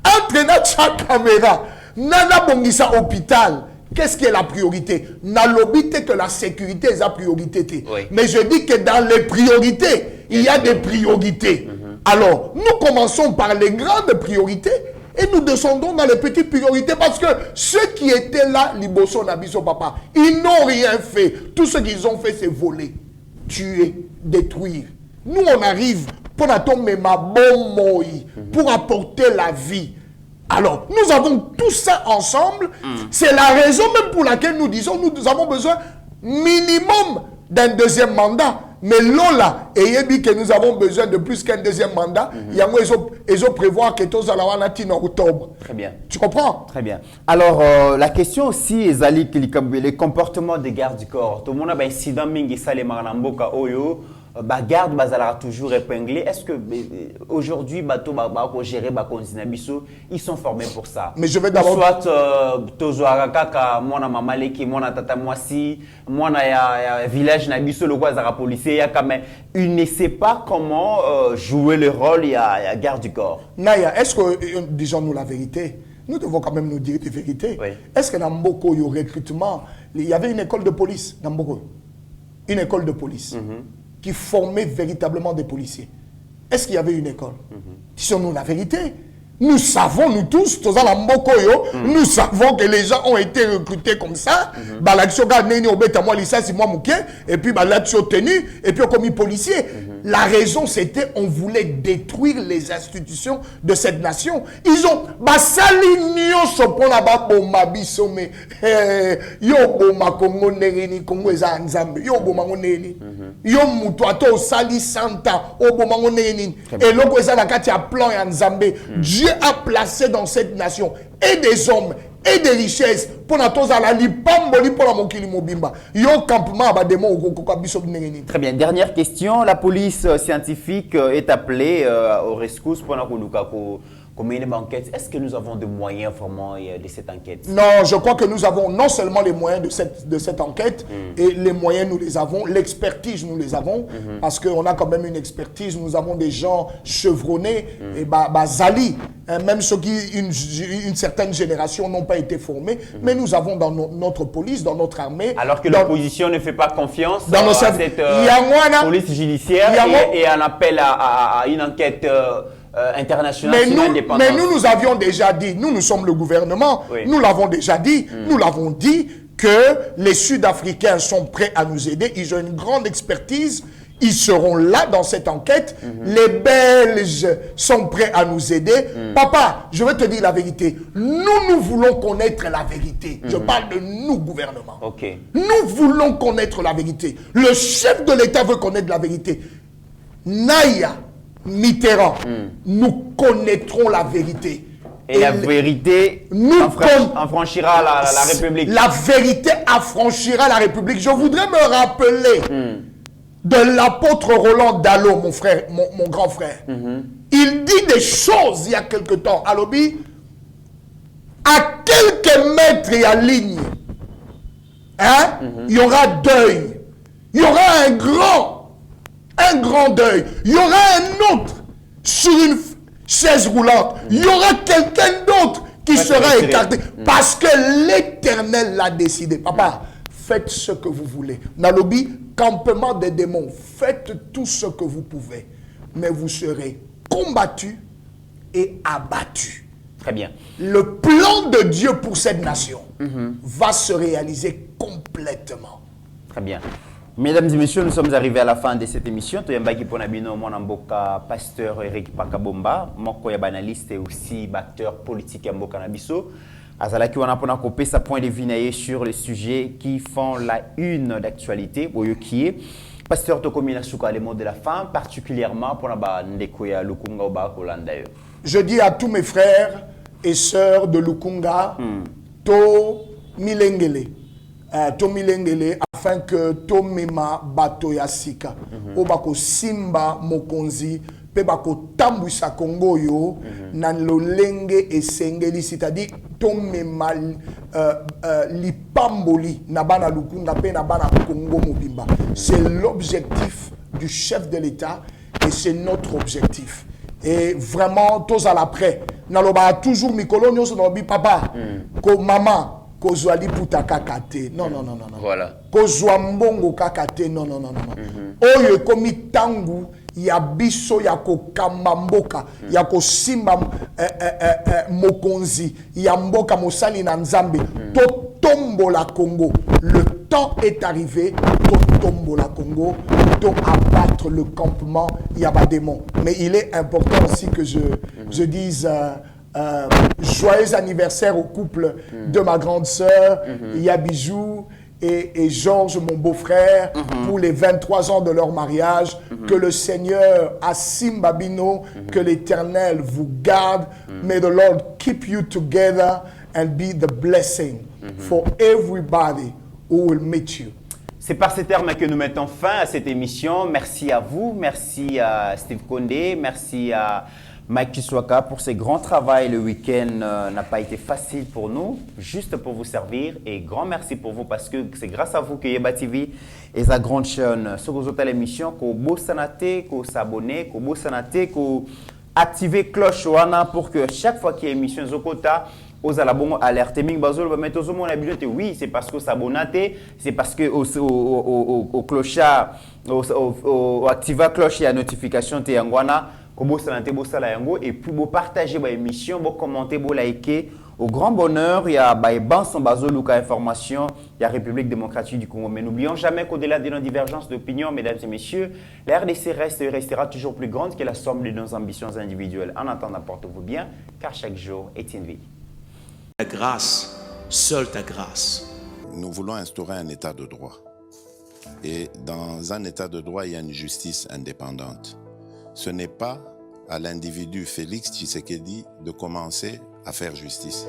Entre Nacha caméra, Nana Bongisa hôpital. qu'est-ce qui est la priorité? N'alobite que la sécurité est la priorité. Oui. Mais je dis que dans les priorités, il y a des priorités. Alors, nous commençons par les grandes priorités et nous descendons dans les petites priorités parce que ceux qui étaient là, Liboso Nabiso Papa, ils n'ont rien fait. Tout ce qu'ils ont fait, c'est voler, tuer, détruire. Nous, on arrive pour apporter la vie. Alors, nous avons tout ça ensemble. C'est la raison même pour laquelle nous disons nous avons besoin minimum d'un deuxième mandat. Mais Lola, et Yebi que nous avons besoin de plus qu'un deuxième mandat, ils ont prévoir que tous allons en octobre. Très bien. Tu comprends? Très bien. Alors, la question aussi, Ezali, les comportements des gardes du corps. Tout le monde a un incident, mingi sale maranamboka oyo. Garde bazala toujours épinglé. Est-ce que aujourd'hui bateau gérer Zinabiso, ils sont formés pour ça? Mais je vais d'abord soit tozoara kaka mwana mamaleki mwana tata mwasi mwana ya village nabiso le quoi zara policier ya quand même il ne sait pas comment jouer le rôle ya garde du corps. Naya, est-ce que disons-nous la vérité? Nous devons quand même nous dire la vérité. Oui. Est-ce que dans Mboko, il y a recrutement, il y avait une école de police dans Mboko? Une école de police. Qui formait véritablement des policiers. Est-ce qu'il y avait une école? Disons-nous la vérité. Nous savons, nous tous, nous savons que les gens ont été recrutés comme ça. Et puis, tenu, et puis, comme policiers. La raison, c'était on voulait détruire les institutions de cette nation. Ils ont Dieu a placé dans cette nation et des hommes et des richesses pour la Très bien. Dernière question. La police scientifique est appelée au rescousse pour la combien d'enquêtes. Est-ce que nous avons des moyens vraiment de cette enquête? Non, je crois que nous avons non seulement les moyens de cette enquête, et les moyens nous les avons, l'expertise nous les avons, parce qu'on a quand même une expertise, nous avons des gens chevronnés, et Zali, même ceux qui, une certaine génération n'ont pas été formés, mais nous avons dans notre police, dans notre armée... Alors que l'opposition ne fait pas confiance dans à cette police judiciaire et en appelle à une enquête... international, mais nous avions déjà dit, nous sommes le gouvernement, nous l'avons déjà dit, nous l'avons dit que les Sud-Africains sont prêts à nous aider, ils ont une grande expertise, ils seront là dans cette enquête, les Belges sont prêts à nous aider. Papa, je vais te dire la vérité, nous voulons connaître la vérité, je parle de nous, gouvernement. Nous voulons connaître la vérité, le chef de l'État veut connaître la vérité. Naya Mitterrand, nous connaîtrons la vérité. Et la vérité affranchira la République. La vérité affranchira la République. Je voudrais me rappeler de l'apôtre Roland Dallot, mon frère, mon grand frère. Il dit des choses il y a quelque temps. À Lobi, à quelques mètres et à ligne, il y aura deuil. Il y aura un grand deuil. Il y aura un autre sur une chaise roulante. Il y aura quelqu'un d'autre qui sera écarté. Parce que l'Éternel l'a décidé. Papa, faites ce que vous voulez. Nalobi, campement des démons, faites tout ce que vous pouvez. Mais vous serez combattus et abattus. Très bien. Le plan de Dieu pour cette nation va se réaliser complètement. Très bien. Mesdames et messieurs, nous sommes arrivés à la fin de cette émission. Toyambaki Ponabino, mon amboka, pasteur Eric Pakabomba, moko ya banaliste et aussi acteur politique amboka nabiso. Azalaki wana pona kopé sa point de vue sur les sujets qui font la une d'actualité. Boyo qui est pasteur Tokomina Souka, les mots de la fin, particulièrement pour la Ndekoya Lukunga Oba Kolanda. Je dis à tous mes frères et sœurs de Lukunga, to milengele. Tomilengele afin que tomema bato ya sika obako simba mokonzi pe bako tambwisa Kongo yo na lolenge esengeli, c'est-à-dire tomema lipamboli na bana Lukunga pe na bana Kongo mobimba. C'est l'objectif du chef de l'État et c'est notre objectif. Et vraiment tous à l'après naloba toujours mikolo nyonso nalobi papa ko maman kozwa liputa kaka te. Non, non, non, non, non. Voilà. Kozwa mbongo kaka te. Non, non, non, non, non. Oyo ekomi tangu ya biso ya kokamba mboka, ya kosimba mokonzi, ya mboka mosali na nzambe. Totombola Congo. Le temps est arrivé. Totombola Congo. To abattre le campement Yabadémon. Mais il est important aussi que je dise joyeux anniversaire au couple de ma grande sœur, Yabijou et Georges, mon beau-frère, pour les 23 ans de leur mariage. Que le Seigneur, Assim Babino, que l'Éternel vous garde. May the Lord keep you together and be the blessing for everybody who will meet you. C'est par ces termes que nous mettons fin à cette émission. Merci à vous, merci à Steve Condé, merci à Mike Kiswaka pour ce grand travail. Le week-end n'a pas été facile pour nous, juste pour vous servir. Et grand merci pour vous parce que c'est grâce à vous que Yeba TV est la grande chaîne. Ce que vous avez l'émission, que vous sanate, que vous s'abonnez, que vous sanate, que vous activez cloche pour que chaque fois qu'il y a une émission Zokota, aux alabons alerte ming bazol va mettre au monde la oui c'est parce que s'abonner c'est parce que au clochard au activa cloche et la notification te yangwana ko bo santé bo sala yango et puis bo partager ba émission bo commenter bo liker au grand bonheur il y a ba ban son bazol ka information il y a République démocratique du Congo mais n'oublions jamais qu'au-delà de nos divergences d'opinion mesdames et messieurs la RDC reste et restera toujours plus grande que la somme de nos ambitions individuelles en attendant portez-vous bien car chaque jour est une vie. Ta grâce, seule ta grâce. Nous voulons instaurer un état de droit. Et dans un état de droit, il y a une justice indépendante. Ce n'est pas à l'individu Félix Tshisekedi de commencer à faire justice.